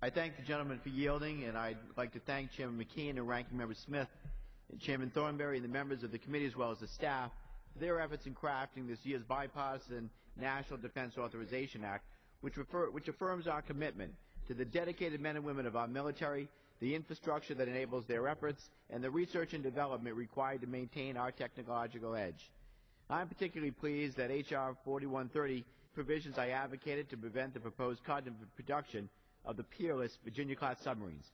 I thank the gentleman for yielding, and I'd like to thank Chairman McKeon and Ranking Member Smith and Chairman Thornberry and the members of the committee as well as the staff for their efforts in crafting this year's bipartisan National Defense Authorization Act, which affirms our commitment to the dedicated men and women of our military, the infrastructure that enables their efforts, and the research and development required to maintain our technological edge. I am particularly pleased that H.R. 4130 provisions I advocated to prevent the proposed cut in production of the peerless Virginia Class Submarines.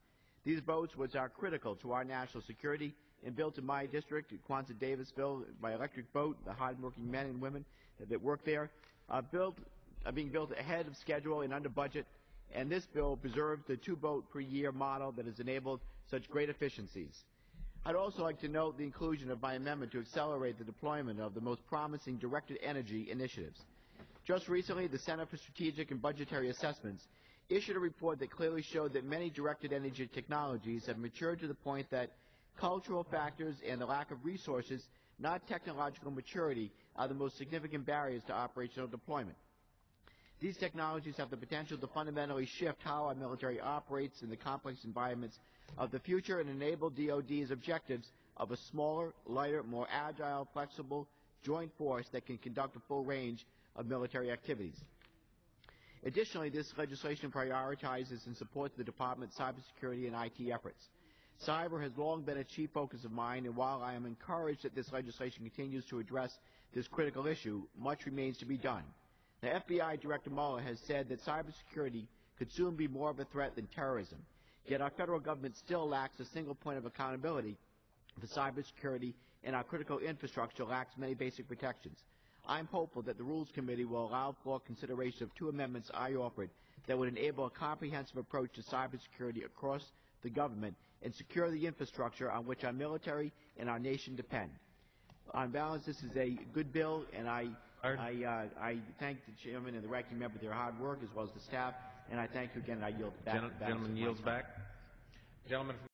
These boats, which are critical to our national security and built in my district, Quonset-Davisville, by electric boat, the hard-working men and women that work there, are being built ahead of schedule and under budget, and this bill preserves the two-boat-per-year model that has enabled such great efficiencies. I'd also like to note the inclusion of my amendment to accelerate the deployment of the most promising directed energy initiatives. Just recently, the Center for Strategic and Budgetary Assessments issued a report that clearly showed that many directed energy technologies have matured to the point that cultural factors and the lack of resources, not technological maturity, are the most significant barriers to operational deployment. These technologies have the potential to fundamentally shift how our military operates in the complex environments of the future and enable DoD's objectives of a smaller, lighter, more agile, flexible, joint force that can conduct a full range of military activities. Additionally, this legislation prioritizes and supports the Department's cybersecurity and IT efforts. Cyber has long been a chief focus of mine, and while I am encouraged that this legislation continues to address this critical issue, much remains to be done. The FBI Director Mueller has said that cybersecurity could soon be more of a threat than terrorism, yet our federal government still lacks a single point of accountability for cybersecurity, and our critical infrastructure lacks many basic protections. I am hopeful that the Rules Committee will allow for consideration of two amendments I offered that would enable a comprehensive approach to cybersecurity across the government and secure the infrastructure on which our military and our nation depend. On balance, this is a good bill, and I thank the Chairman and the Ranking Member for their hard work as well as the staff, and I thank you again, and I yield back. Gentleman yields back. Gentleman